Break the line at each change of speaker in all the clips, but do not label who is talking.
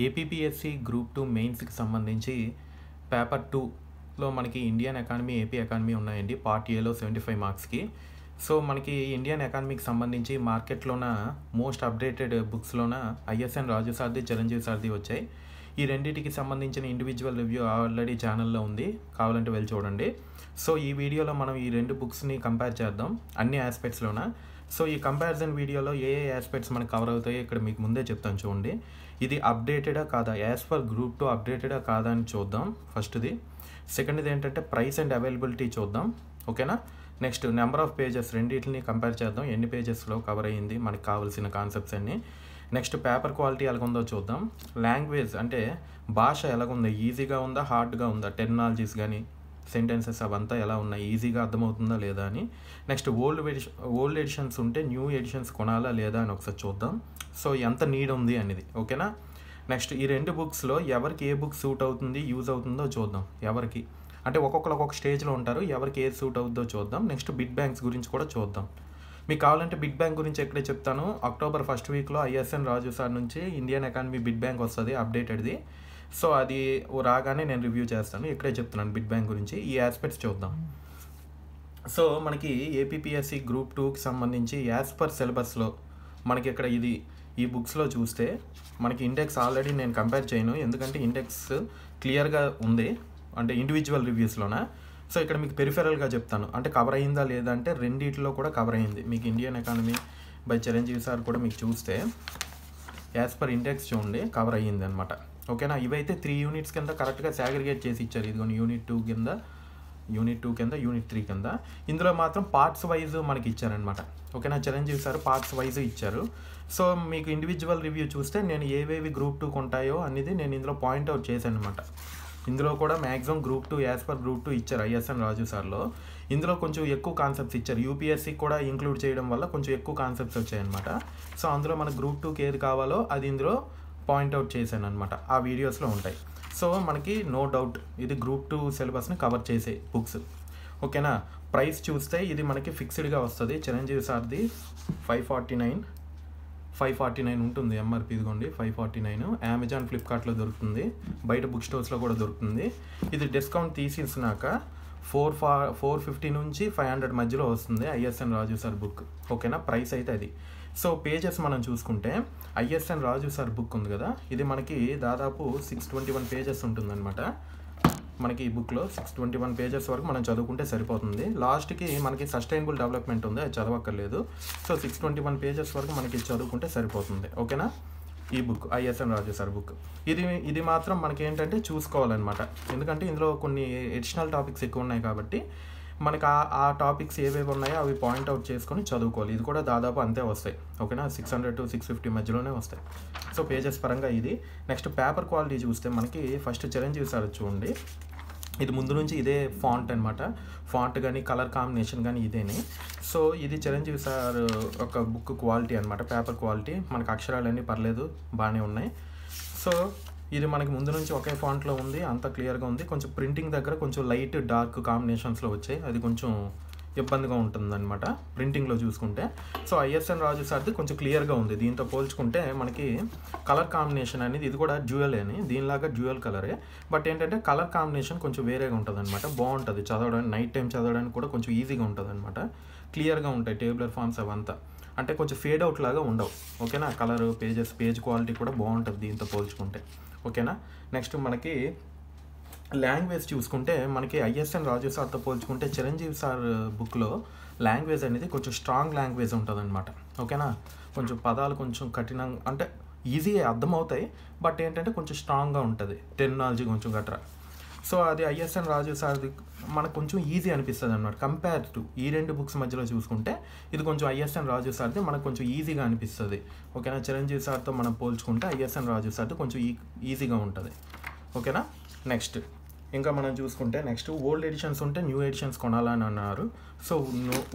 APPSC group 2 మెయిన్స్కి సంబంధించి paper 2లో మనకి ఇండియన్ ఎకానమీ ఏపీ ఎకానమీ ఉన్నాయండి. పార్ట్ ఏలో 75 మార్క్స్కి. సో మనకి ఇండియన్ ఎకానమీకి సంబంధించి మార్కెట్లోన మోస్ట్ అప్డేటెడ్ బుక్స్లోన ఐఎస్ఎన్ రాజు సార్ది, చిరంజీవి సార్ది వచ్చాయి. ఈ రెండింటికి సంబంధించిన ఇండివిజువల్ రివ్యూ ఆల్రెడీ ఛానల్లో ఉంది, కావాలంటే వెళ్ళి చూడండి. సో ఈ వీడియోలో మనం ఈ రెండు బుక్స్ని కంపేర్ చేద్దాం అన్ని ఆస్పెక్ట్స్లోన. సో ఈ కంపారిజన్ వీడియోలో ఏ ఆస్పెక్ట్స్ మనకు కవర్ అవుతాయో ఇక్కడ మీకు ముందే చెప్తాను చూడండి. ఇది అప్డేటెడా కాదా, యాజ్ పర్ గ్రూప్ 2 అప్డేటెడా కాదా అని చూద్దాం ఫస్ట్ది. సెకండ్ది ఏంటంటే ప్రైస్ అండ్ అవైలబిలిటీ చూద్దాం, ఓకేనా. నెక్స్ట్ నెంబర్ ఆఫ్ పేజెస్, రెండింటిని కంపేర్ చేద్దాం, ఎన్ని పేజెస్లో కవర్ అయ్యింది మనకు కావాల్సిన కాన్సెప్ట్స్ అన్నీ. నెక్స్ట్ పేపర్ క్వాలిటీ ఎలాగుందో చూద్దాం. లాంగ్వేజ్ అంటే భాష ఎలాగుందో, ఈజీగా ఉందా హార్డ్గా ఉందా, టెర్మినాలజీస్ కానీ సెంటెన్సెస్ అవంతా ఎలా ఉన్నాయి, ఈజీగా అర్థమవుతుందా లేదా అని. నెక్స్ట్ ఓల్డ్ ఎడిషన్స్ ఉంటే న్యూ ఎడిషన్స్ కొనాలా లేదా అని ఒకసారి చూద్దాం. సో ఎంత నీడ్ ఉంది అనేది, ఓకేనా. నెక్స్ట్ ఈ రెండు బుక్స్లో ఎవరికి ఏ బుక్ సూట్ అవుతుంది, యూజ్ అవుతుందో చూద్దాం. ఎవరికి అంటే ఒక్కొక్కరు ఒక్కొక్క స్టేజ్లో ఉంటారు, ఎవరికి ఏది సూట్ అవుతుందో చూద్దాం. నెక్స్ట్ బిడ్ బ్యాంక్స్ గురించి కూడా చూద్దాం. మీకు కావాలంటే బిడ్ బ్యాంక్ గురించి ఎక్కడే చెప్తాను. అక్టోబర్ ఫస్ట్ వీక్లో ఐఎస్ఎన్ రాజు సార్ నుంచి ఇండియన్ ఎకానమీ బిడ్ బ్యాంక్ వస్తుంది అప్డేటెడ్ది. సో అది రాగానే నేను రివ్యూ చేస్తాను, ఇక్కడే చెప్తున్నాను బిడ్ బ్యాంక్ గురించి. ఈ ఆస్పెక్ట్స్ చూద్దాం. సో మనకి ఏపీపీఎస్సీ గ్రూప్ 2కి సంబంధించి యాజ్ పర్ సిలబస్లో మనకి ఇక్కడ ఇది ఈ బుక్స్లో చూస్తే మనకి ఇండెక్స్ ఆల్రెడీ నేను కంపేర్ చేయను, ఎందుకంటే ఇండెక్స్ క్లియర్గా ఉంది అంటే ఇండివిజువల్ రివ్యూస్లోన. సో ఇక్కడ మీకు పెరిఫెరల్గా చెప్తాను, అంటే కవర్ అయిందా లేదా అంటే రెండిట్లో కూడా కవర్ అయింది. మీకు Indian economy by Chiranjeevi sir కూడా మీకు చూస్తే యాజ్ పర్ ఇండెక్స్ చూడండి కవర్ అయ్యింది అనమాట, ఓకేనా. ఇవైతే 3 యూనిట్స్ కింద కరెక్ట్గా సాగ్రిగేట్ చేసి ఇచ్చారు. ఇదిగోని యూనిట్ 2 కింద, యూనిట్ 3 కింద. ఇందులో మాత్రం పార్ట్స్ వైజ్ మనకి ఇచ్చారనమాట, ఓకేనా. చిరంజీవి సార్ పార్ట్స్ వైజ్ ఇచ్చారు. సో మీకు ఇండివిజువల్ రివ్యూ చూస్తే నేను ఏవేవి గ్రూప్ 2 ఉంటాయో అనేది నేను ఇందులో పాయింట్అవుట్ చేశాను అనమాట. ఇందులో కూడా maximum group 2 as per group 2 ఇచ్చారు ఐఎస్ఎన్ రాజు సార్లో. ఇందులో కొంచెం ఎక్కువ కాన్సెప్ట్స్ ఇచ్చారు, యూపీఎస్సీ కూడా ఇంక్లూడ్ చేయడం వల్ల కొంచెం ఎక్కువ కాన్సెప్ట్స్ వచ్చాయన్నమాట. సో అందులో మన గ్రూప్ 2కి ఏది కావాలో అది ఇందులో పాయింట్అవుట్ చేశాను అనమాట, ఆ వీడియోస్లో ఉంటాయి. సో మనకి నో డౌట్ ఇది గ్రూప్ 2 సిలబస్ని కవర్ చేసే బుక్స్, ఓకేనా. ప్రైస్ చూస్తే ఇది మనకి ఫిక్స్డ్గా వస్తుంది. చిరంజీవి సార్ది 549 ఉంటుంది ఎంఆర్పి, ఇదిగోండి 549. అమెజాన్, ఫ్లిప్కార్ట్లో దొరుకుతుంది, బయట బుక్ స్టోర్స్లో కూడా దొరుకుతుంది. ఇది డిస్కౌంట్ తీసేసినాక 450 నుంచి 500 మధ్యలో వస్తుంది ఐఎస్ఎన్ రాజు సార్ బుక్, ఓకేనా. ప్రైస్ అయితే అది. సో పేజెస్ మనం చూసుకుంటే ఐఎస్ఎన్ రాజు సార్ బుక్ ఉంది కదా, ఇది మనకి దాదాపు 621 పేజెస్ ఉంటుందన్నమాట. మనకి ఈ బుక్లో 621 పేజెస్ వరకు మనం చదువుకుంటే సరిపోతుంది. లాస్ట్కి మనకి సస్టైనబుల్ డెవలప్మెంట్ ఉంది, అది చదవక్కర్లేదు. సో 621 పేజెస్ వరకు మనకి చదువుకుంటే సరిపోతుంది, ఓకేనా. ఈ బుక్ ఐఎస్ఎన్ రాజు సార్ బుక్ ఇది మాత్రం మనకి ఏంటంటే చూసుకోవాలన్నమాట, ఎందుకంటే ఇందులో కొన్ని ఎడిషనల్ టాపిక్స్ ఎక్కువ ఉన్నాయి కాబట్టి మనకి ఆ టాపిక్స్ ఏవేవి ఉన్నాయో అవి పాయింట్అవుట్ చేసుకొని చదువుకోవాలి. ఇది కూడా దాదాపు అంతే వస్తాయి, ఓకేనా. 600 to 650 మధ్యలోనే వస్తాయి. సో పేజెస్ పరంగా ఇది. నెక్స్ట్ పేపర్ క్వాలిటీ చూస్తే మనకి ఫస్ట్ చిరంజీవి సార్ చూడండి, ఇది ముందు నుంచి ఇదే ఫాంట్ అనమాట. ఫాంట్ కానీ కలర్ కాంబినేషన్ కానీ ఇదేనే. సో ఇది చిరంజీవి సార్ ఒక బుక్ క్వాలిటీ అనమాట, పేపర్ క్వాలిటీ. మనకు అక్షరాలన్నీ పర్లేదు, బాగానే ఉన్నాయి. సో ఇది మనకి ముందు నుంచి ఒకే ఫాంట్లో ఉంది, అంత క్లియర్గా ఉంది. కొంచెం ప్రింటింగ్ దగ్గర కొంచెం లైట్ డార్క్ కాంబినేషన్స్లో వచ్చాయి, అది కొంచెం ఇబ్బందిగా ఉంటుందన్నమాట ప్రింటింగ్లో చూసుకుంటే. సో ఐఎస్ఎన్ రాజు సార్ది కొంచెం క్లియర్గా ఉంది, దీంతో పోల్చుకుంటే మనకి కలర్ కాంబినేషన్ అనేది ఇది కూడా డ్యూయల్ అని, దీనిలాగా డ్యూయల్ కలరే. బట్ ఏంటంటే కలర్ కాంబినేషన్ కొంచెం వేరేగా ఉంటుంది అనమాట, బాగుంటుంది చదవడానికి, నైట్ టైం చదవడానికి కూడా కొంచెం ఈజీగా ఉంటుంది అనమాట. క్లియర్గా ఉంటాయి టేబులర్ ఫామ్స్ అవంతా, అంటే కొంచెం ఫేడ్ అవుట్ లాగా ఉండవు, ఓకేనా. కలర్ పేజ్ క్వాలిటీ కూడా బాగుంటుంది దీంతో పోల్చుకుంటే, ఓకేనా. నెక్స్ట్ మనకి లాంగ్వేజ్ చూసుకుంటే మనకి ఐఎస్ఎన్ రాజు సార్తో పోల్చుకుంటే చిరంజీవి సార్ బుక్లో లాంగ్వేజ్ అనేది కొంచెం స్ట్రాంగ్ లాంగ్వేజ్ ఉంటుంది అనమాట, ఓకేనా. కొంచెం పదాలు కొంచెం కఠినంగా అంటే ఈజీగా అర్థమవుతాయి, బట్ ఏంటంటే కొంచెం స్ట్రాంగ్గా ఉంటుంది, టెర్మినాలజీ కొంచెం గట్రా. సో అది ఐఎస్ఎన్ రాజు సార్ది మనకు కొంచెం ఈజీ అనిపిస్తుంది అనమాట. కంపేర్ టు ఈ రెండు బుక్స్ మధ్యలో చూసుకుంటే ఇది కొంచెం ఐఎస్ఎన్ రాజు సార్ది మనకు కొంచెం ఈజీగా అనిపిస్తుంది, ఓకేనా. చిరంజీవి సార్తో మనం పోల్చుకుంటే ఐఎస్ఎన్ రాజు సార్ది కొంచెం ఈజీగా ఉంటుంది, ఓకేనా. నెక్స్ట్ ఇంకా మనం చూసుకుంటే నెక్స్ట్ ఓల్డ్ ఎడిషన్స్ ఉంటే న్యూ ఎడిషన్స్ కొనాలని అన్నారు. సో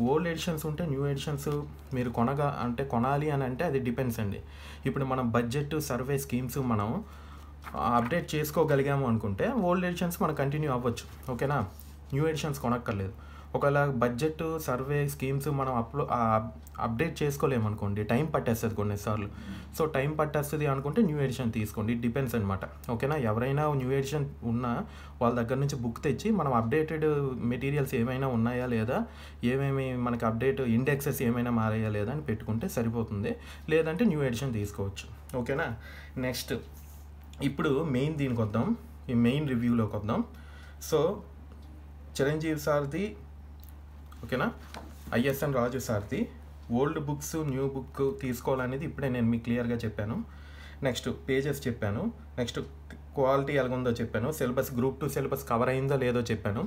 ఓల్డ్ ఎడిషన్స్ ఉంటే న్యూ ఎడిషన్స్ మీరు కొనాలి అని అంటే అది డిపెండ్స్ అండి. ఇప్పుడు మనం బడ్జెట్, సర్వే స్కీమ్స్ మనం అప్డేట్ చేసుకోగలిగాము అనుకుంటే ఓల్డ్ ఎడిషన్స్ మనం కంటిన్యూ అవ్వచ్చు, ఓకేనా. న్యూ ఎడిషన్స్ కొనక్కర్లేదు. ఒకవేళ బడ్జెట్ సర్వే స్కీమ్స్ మనం అప్డేట్ చేసుకోలేమనుకోండి, టైం పట్టేస్తుంది కొన్నిసార్లు. సో టైం పట్టేస్తుంది అనుకుంటే న్యూ ఎడిషన్ తీసుకోండి, ఇట్ డిపెండ్స్ అనమాట. ఓకేనా, ఎవరైనా న్యూ ఎడిషన్ ఉన్నా వాళ్ళ దగ్గర నుంచి బుక్ తెచ్చి మనం అప్డేటెడ్ మెటీరియల్స్ ఏమైనా ఉన్నాయా లేదా, ఏమేమి మనకి అప్డేట్ ఇండెక్సెస్ ఏమైనా మారాయా లేదా అని పెట్టుకుంటే సరిపోతుంది. లేదంటే న్యూ ఎడిషన్ తీసుకోవచ్చు. ఓకేనా, నెక్స్ట్ ఇప్పుడు మెయిన్ దీనికి వద్దాం, ఈ మెయిన్ రివ్యూలోకి వద్దాం. సో చిరంజీవి సార్ది, ఓకేనా, ఐఎస్ఎన్ రాజు సార్ది ఓల్డ్ బుక్స్ న్యూ బుక్ తీసుకోవాలనేది ఇప్పుడే నేను మీకు క్లియర్గా చెప్పాను. నెక్స్ట్ పేజెస్ చెప్పాను, నెక్స్ట్ క్వాలిటీ ఎలాగుందో చెప్పాను, సిలబస్ గ్రూప్ 2 సిలబస్ కవర్ అయిందో లేదో చెప్పాను.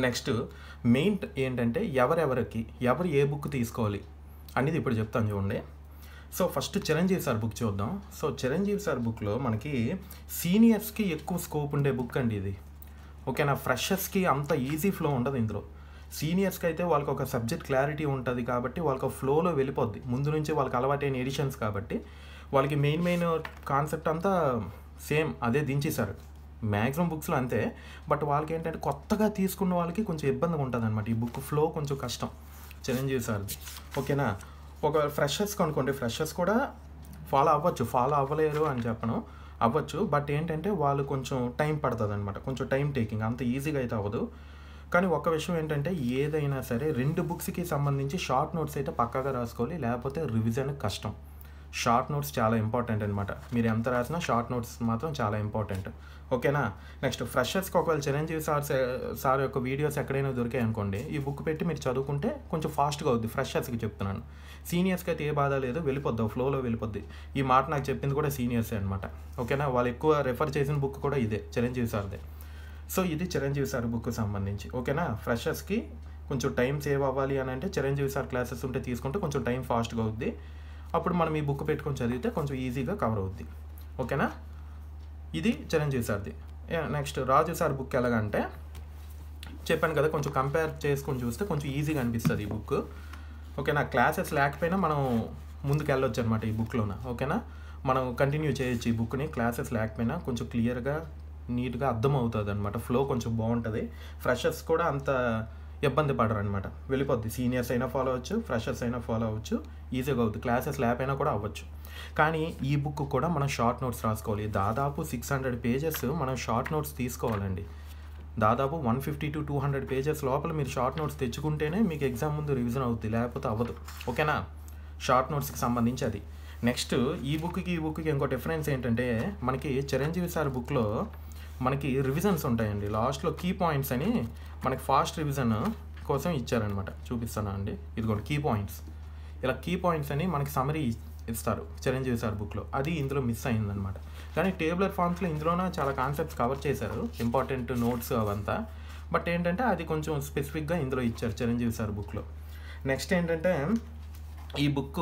నెక్స్ట్ మెయిన్ ఏంటంటే ఎవరు ఏ బుక్ తీసుకోవాలి అనేది ఇప్పుడు చెప్తాను చూడండి. So first Chiranjeevi sir book చూద్దాం. సో చిరంజీవి సార్ బుక్లో మనకి సీనియర్స్కి ఎక్కువ స్కోప్ ఉండే బుక్ అండి ఇది. ఓకేనా, ఫ్రెషర్స్కి అంత ఈజీ ఫ్లో ఉండదు ఇందులో. సీనియర్స్కి అయితే వాళ్ళకి ఒక సబ్జెక్ట్ క్లారిటీ ఉంటుంది కాబట్టి వాళ్ళకి ఫ్లోలో వెళ్ళిపోద్ది, ముందు నుంచి వాళ్ళకి అలవాటైన ఎడిషన్స్ కాబట్టి వాళ్ళకి మెయిన్ కాన్సెప్ట్ అంతా సేమ్ అదే దించేశారు మ్యాక్సిమం బుక్స్లో అంతే. బట్ వాళ్ళకి ఏంటంటే కొత్తగా తీసుకున్న వాళ్ళకి కొంచెం ఇబ్బందిగా ఉంటుంది అనమాట, ఈ బుక్ ఫ్లో కొంచెం కష్టం చిరంజీవి సార్ది. ఓకేనా, ఒక ఫ్రెషర్స్ అనుకోండి, ఫ్రెషర్స్ కూడా ఫాలో అవ్వలేరు అని చెప్పను, అవ్వచ్చు. బట్ ఏంటంటే వాళ్ళు కొంచెం టైం పడుతుంది అనమాట, కొంచెం టైం టేకింగ్, అంత ఈజీగా అయితే అవ్వదు. కానీ ఒక విషయం ఏంటంటే ఏదైనా సరే 2 బుక్స్కి సంబంధించి షార్ట్ నోట్స్ అయితే పక్కాగా రాసుకోవాలి, లేకపోతే రివిజన్ కష్టం. షార్ట్ నోట్స్ చాలా ఇంపార్టెంట్ అనమాట, మీరు ఎంత రాసినా షార్ట్ నోట్స్ మాత్రం చాలా ఇంపార్టెంట్. ఓకేనా, నెక్స్ట్ ఫ్రెషర్స్కి ఒకవేళ చిరంజీవి సార్ యొక్క వీడియోస్ ఎక్కడైనా దొరికాయి అనుకోండి, ఈ బుక్ పెట్టి మీరు చదువుకుంటే కొంచెం ఫాస్ట్గా అవుద్ది. ఫ్రెషర్స్కి చెప్తున్నాను, సీనియర్స్కి అయితే ఏ బాధ లేదు, వెళ్ళిపోద్ది, ఫ్లోలో వెళ్ళిపోద్ది. ఈ మాట నాకు చెప్పింది కూడా సీనియర్సే అనమాట. ఓకేనా, వాళ్ళు ఎక్కువ రెఫర్ చేసిన బుక్ కూడా ఇదే, చిరంజీవి సార్దే. సో ఇది చిరంజీవి సార్ బుక్కి సంబంధించి. ఓకేనా, ఫ్రెషర్స్కి కొంచెం టైం సేవ్ అవ్వాలి అని అంటే చిరంజీవి సార్ క్లాసెస్ ఉంటే తీసుకుంటే కొంచెం టైం ఫాస్ట్గా అవుద్ది. అప్పుడు మనం ఈ బుక్ పెట్టుకొని చదివితే కొంచెం ఈజీగా కవర్ అవుద్ది. ఓకేనా, ఇది చిరంజీవి సార్ది. నెక్స్ట్ రాజు సార్ బుక్ ఎలాగంటే చెప్పాను కదా, కొంచెం కంపేర్ చేసుకొని చూస్తే కొంచెం ఈజీగా అనిపిస్తుంది ఈ బుక్. ఓకేనా, క్లాసెస్ లేకపోయినా మనం ముందుకు వెళ్ళొచ్చు అనమాట ఈ బుక్లోన. ఓకేనా, మనం కంటిన్యూ చేయొచ్చు ఈ బుక్ని, క్లాసెస్ లేకపోయినా కొంచెం క్లియర్గా నీట్గా అర్థం అవుతుంది అనమాట, ఫ్లో కొంచెం బాగుంటుంది. ఫ్రెషర్స్ కూడా అంత ఇబ్బంది పడరు అనమాట, వెళ్ళిపోద్ది. సీనియర్స్ అయినా ఫాలో అవ్వచ్చు, ఫ్రెషర్స్ అయినా ఫాలో అవ్వచ్చు, ఈజీగా అవుతుంది. క్లాసెస్ లేకపోయినా కూడా అవ్వచ్చు. కానీ ఈ బుక్ కూడా మనం షార్ట్ నోట్స్ రాసుకోవాలి. దాదాపు 600 పేజెస్ మనం షార్ట్ నోట్స్ తీసుకోవాలండి. దాదాపు 150 to 200 పేజెస్ లోపల మీరు షార్ట్ నోట్స్ తెచ్చుకుంటేనే మీకు ఎగ్జామ్ ముందు రివిజన్ అవుతుంది, లేకపోతే అవ్వదు. ఓకేనా, షార్ట్ నోట్స్కి సంబంధించి అది. నెక్స్ట్ ఈ బుక్కి ఇంకో డిఫరెన్స్ ఏంటంటే మనకి చిరంజీవి సార్ బుక్లో మనకి రివిజన్స్ ఉంటాయండి. లాస్ట్లో కీ పాయింట్స్ అని మనకి ఫాస్ట్ రివిజన్ కోసం ఇచ్చారనమాట, చూపిస్తాను అండి. ఇదిగోండి కీ పాయింట్స్, ఇలా కీ పాయింట్స్ అని మనకి సమరీ ఇస్తారు చిరంజీవి సార్ బుక్లో, అది ఇందులో మిస్ అయిందనమాట. కానీ టేబులర్ ఫామ్స్లో ఇందులోనే చాలా కాన్సెప్ట్స్ కవర్ చేశారు, ఇంపార్టెంట్ నోట్స్ అవంతా. బట్ ఏంటంటే అది కొంచెం స్పెసిఫిక్గా ఇందులో ఇచ్చారు చిరంజీవి సార్ బుక్లో. నెక్స్ట్ ఏంటంటే ఈ బుక్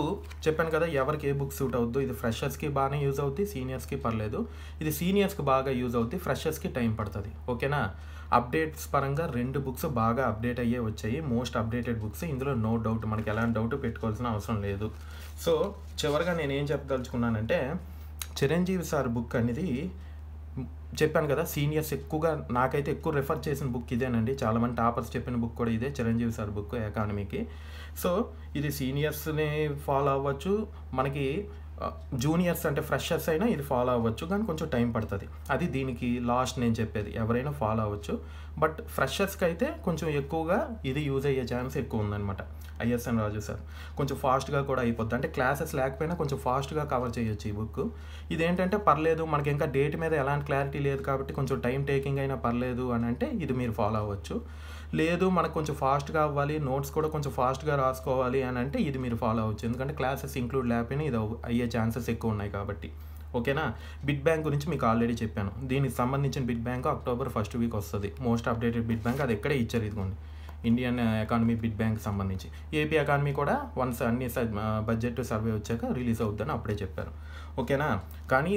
చెప్పాను కదా, ఎవరికి ఏ బుక్ సూట్ అవుద్దో. ఇది ఫ్రెషర్స్కి బాగానే యూజ్ అవుతుంది, సీనియర్స్కి పర్లేదు. ఇది సీనియర్స్కి బాగా యూజ్ అవుతుంది, ఫ్రెషర్స్కి టైం పడుతుంది. ఓకేనా, అప్డేట్స్ పరంగా 2 బుక్స్ బాగా అప్డేట్ అయ్యే వచ్చాయి, మోస్ట్ అప్డేటెడ్ బుక్స్. ఇందులో నో డౌట్, మనకి ఎలాంటి డౌట్ పెట్టుకోవాల్సిన అవసరం లేదు. సో చివరిగా నేను ఏం చెప్పదలుచుకున్నానంటే చిరంజీవి సార్ బుక్ అనేది చెప్పాను కదా, సీనియర్స్ ఎక్కువగా నాకైతే ఎక్కువ రెఫర్ చేసిన బుక్ ఇదేనండి. చాలామంది టాపర్స్ చెప్పిన బుక్ కూడా ఇదే, చిరంజీవి సార్ బుక్ ఎకానమీకి. సో ఇది సీనియర్స్ని ఫాలో అవ్వచ్చు, మనకి జూనియర్స్ అంటే ఫ్రెషర్స్ అయినా ఇది ఫాలో అవ్వచ్చు, కానీ కొంచెం టైం పడుతుంది. అది దీనికి లాస్ట్ నేను చెప్పేది, ఎవరైనా ఫాలో అవ్వచ్చు. బట్ ఫ్రెషర్స్కి అయితే కొంచెం ఎక్కువగా ఇది యూజ్ అయ్యే ఛాన్స్ ఎక్కువ ఉందన్నమాట. ఐఎస్ఎన్ రాజు సార్ కొంచెం ఫాస్ట్గా కూడా అయిపోద్ది, అంటే క్లాసెస్ లేకపోయినా కొంచెం ఫాస్ట్గా కవర్ చేయొచ్చు ఈ బుక్. ఇదేంటంటే పర్లేదు, మనకి ఇంకా డేట్ మీద ఎలాంటి క్లారిటీ లేదు కాబట్టి కొంచెం టైం టేకింగ్ అయినా పర్లేదు అని అంటే ఇది మీరు ఫాలో అవ్వచ్చు. లేదు మనకు కొంచెం ఫాస్ట్గా అవ్వాలి, నోట్స్ కూడా కొంచెం ఫాస్ట్గా రాసుకోవాలి అని అంటే ఇది మీరు ఫాలో అవ్వచ్చు, ఎందుకంటే క్లాసెస్ ఇంక్లూడ్ లేకపోయినా ఇది అయ్యే ఛాన్సెస్ ఎక్కువ ఉన్నాయి కాబట్టి. ఓకేనా, బిట్ బ్యాంక్ గురించి మీకు ఆల్రెడీ చెప్పాను. దీనికి సంబంధించిన bit bank October 1st week వస్తుంది, మోస్ట్ అప్డేటెడ్ బిట్ బ్యాంక్. అది ఎక్కడే ఇచ్చారు, ఇదిగోండి ఇండియన్ ఎకానమీ బిట్ బ్యాంక్ సంబంధించి. ఏపీ ఎకానమీ కూడా వన్స్ అన్ని బడ్జెట్ సర్వే వచ్చాక రిలీజ్ అవుతుందని అప్పుడే చెప్పారు. ఓకేనా, కానీ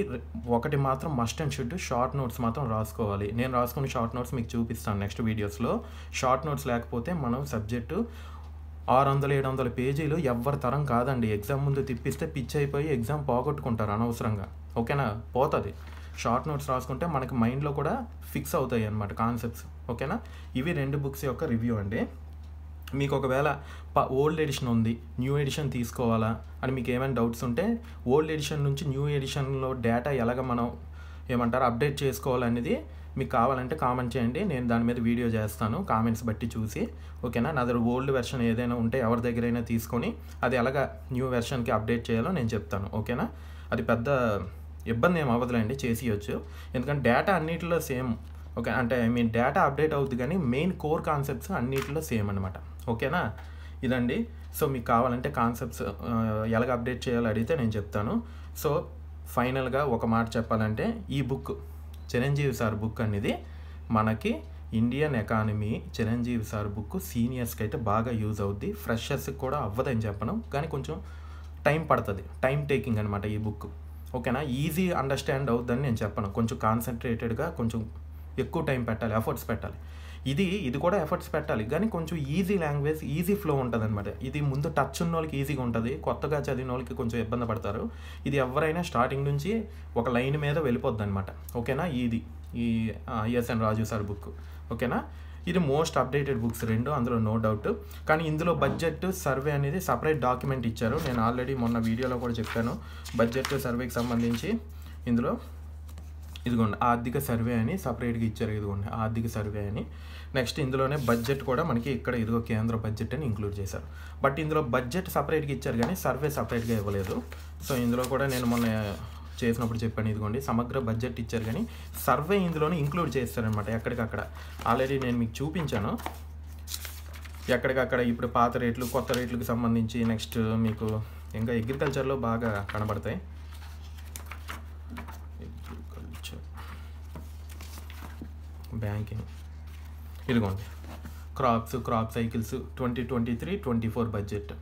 ఒకటి మాత్రం must and should, short notes మాత్రం రాసుకోవాలి. నేను రాసుకున్న షార్ట్ నోట్స్ మీకు చూపిస్తాను నెక్స్ట్ వీడియోస్లో. షార్ట్ నోట్స్ లేకపోతే మనం సబ్జెక్టు 600-700 పేజీలు ఎవ్వరి తరం కాదండి. ఎగ్జామ్ ముందు తిప్పిస్తే పిచ్ అయిపోయి ఎగ్జామ్ పోగొట్టుకుంటారు అనవసరంగా. ఓకేనా, పోతుంది. షార్ట్ నోట్స్ రాసుకుంటే మనకి మైండ్లో కూడా ఫిక్స్ అవుతాయి అన్నమాట కాన్సెప్ట్స్. ఓకేనా, ఇవి 2 బుక్స్ యొక్క రివ్యూ అండి. మీకు ఒకవేళ ఓల్డ్ ఎడిషన్ ఉంది, న్యూ ఎడిషన్ తీసుకోవాలా అని మీకు ఏమైనా డౌట్స్ ఉంటే ఓల్డ్ ఎడిషన్ నుంచి న్యూ ఎడిషన్లో డేటా ఎలాగ మనం ఏమంటారు అప్డేట్ చేసుకోవాలనేది మీకు కావాలంటే కామెంట్ చేయండి. నేను దాని మీద వీడియో చేస్తాను కామెంట్స్ బట్టి చూసి. ఓకేనా? నా దగ్గర ఓల్డ్ వెర్షన్ ఏదైనా ఉంటే ఎవరి దగ్గరైనా తీసుకొని అది ఎలాగ న్యూ వెర్షన్కి అప్డేట్ చేయాలో నేను చెప్తాను. ఓకేనా? అది పెద్ద ఇబ్బంది ఏం అవ్వదులేండి, చేసేయచ్చు. ఎందుకంటే డేటా అన్నిటిలో సేమ్. ఓకే, అంటే ఐ మీన్ డేటా అప్డేట్ అవుతుంది కానీ మెయిన్ కోర్ కాన్సెప్ట్స్ అన్నిటిలో సేమ్ అనమాట. ఓకేనా? ఇదండి. సో మీకు కావాలంటే కాన్సెప్ట్స్ ఎలాగ అప్డేట్ చేయాలో అడిగితే నేను చెప్తాను. సో ఫైనల్గా ఒక మాట చెప్పాలంటే ఈ బుక్ చిరంజీవి సార్ బుక్ అనేది మనకి Indian economy Chiranjeevi sir book సీనియర్స్కి అయితే బాగా యూజ్ అవుద్ది. ఫ్రెషర్స్కి కూడా అవ్వదని చెప్పను, కానీ కొంచెం టైం పడుతుంది, టైం టేకింగ్ అనమాట ఈ బుక్. ఓకేనా? ఈజీ అండర్స్టాండ్ అవుద్దని నేను చెప్పను, కొంచెం కాన్సన్ట్రేటెడ్గా కొంచెం ఎక్కువ టైం పెట్టాలి, ఎఫర్ట్స్ పెట్టాలి. ఇది కూడా ఎఫర్ట్స్ పెట్టాలి, కానీ కొంచెం ఈజీ లాంగ్వేజ్, ఈజీ ఫ్లో ఉంటుంది అనమాట. ఇది ముందు టచ్ ఉన్న వాళ్ళకి ఈజీగా ఉంటుంది, కొత్తగా చదివిన వాళ్ళకి కొంచెం ఇబ్బంది పడతారు. ఇది ఎవరైనా స్టార్టింగ్ నుంచి ఒక లైన్ మీద వెళ్ళిపోద్ది అనమాట. ఓకేనా? ఈ ఎస్ఎన్ రాజు సార్ బుక్. ఓకేనా? ఇది మోస్ట్ అప్డేటెడ్ బుక్స్ రెండు, అందులో నో డౌట్. కానీ ఇందులో బడ్జెట్ సర్వే అనేది సపరేట్ డాక్యుమెంట్ ఇచ్చారు. నేను ఆల్రెడీ మొన్న వీడియోలో కూడా చెప్పాను. బడ్జెట్ సర్వేకి సంబంధించి ఇందులో ఇదిగోండి ఆర్థిక సర్వే అని సపరేట్గా ఇచ్చారు. ఇదిగోండి ఆర్థిక సర్వే అని. నెక్స్ట్ ఇందులోనే బడ్జెట్ కూడా మనకి ఇక్కడ ఇదిగో కేంద్ర బడ్జెట్ అని ఇంక్లూడ్ చేశారు. బట్ ఇందులో బడ్జెట్ సపరేట్గా ఇచ్చారు కానీ సర్వే సపరేట్గా ఇవ్వలేదు. సో ఇందులో కూడా నేను మొన్న చేసినప్పుడు చెప్పాను, ఇదిగోండి సమగ్ర బడ్జెట్ ఇచ్చారు కానీ సర్వే ఇందులోనే ఇంక్లూడ్ చేస్తారనమాట ఎక్కడికక్కడ. ఆల్రెడీ నేను మీకు చూపించాను ఎక్కడికక్కడ. ఇప్పుడు పాత రేట్లు, కొత్త రేట్లకు సంబంధించి నెక్స్ట్ మీకు ఇంకా అగ్రికల్చర్లో బాగా కనబడతాయి. బ్యాంకింగ్ ఇదిగోండి క్రాప్ సైకిల్స్ 2023-24 బడ్జెట్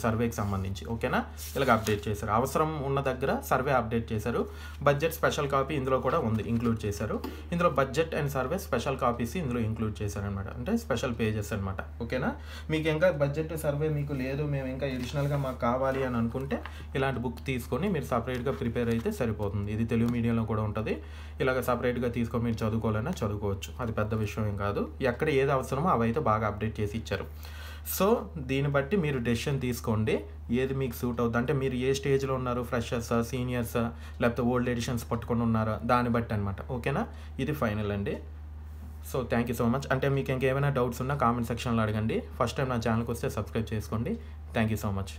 సర్వేకి సంబంధించి. ఓకేనా? ఇలాగ అప్డేట్ చేశారు. అవసరం ఉన్న దగ్గర సర్వే అప్డేట్ చేశారు. బడ్జెట్ స్పెషల్ కాపీ ఇందులో కూడా ఉంది, ఇంక్లూడ్ చేశారు. ఇందులో budget and survey special copies ఇందులో ఇంక్లూడ్ చేశారనమాట, అంటే స్పెషల్ పేజెస్ అనమాట. ఓకేనా? మీకు ఇంకా బడ్జెట్ సర్వే మీకు లేదు, మేము ఇంకా ఎడిషనల్గా మాకు కావాలి అని అనుకుంటే ఇలాంటి బుక్ తీసుకొని మీరు సపరేట్గా ప్రిపేర్ అయితే సరిపోతుంది. ఇది తెలుగు మీడియంలో కూడా ఉంటుంది. ఇలాగ సపరేట్గా తీసుకొని మీరు చదువుకోవాలన్నా చదువుకోవచ్చు, అది పెద్ద విషయం ఏం కాదు. ఎక్కడ ఏది అవసరమో అవైతే బాగా అప్డేట్ చేసి ఇచ్చారు. సో దీన్ని బట్టి మీరు డెసిషన్ తీసుకోండి, ఏది మీకు సూట్ అవుతుంది. అంటే మీరు ఏ స్టేజ్లో ఉన్నారు, ఫ్రెషర్సా, సీనియర్సా, లేకపోతే ఓల్డ్ ఎడిషన్స్ పట్టుకొని ఉన్నారా, దాన్ని బట్టి అనమాట. ఓకేనా? ఇది ఫైనల్ అండి. So thank you so much. అంటే మీకు ఇంకేమైనా డౌట్స్ ఉన్నా కామెంట్ సెక్షన్లో అడగండి. ఫస్ట్ టైం నా ఛానల్కి వస్తే సబ్స్క్రైబ్ చేసుకోండి. Thank you so much.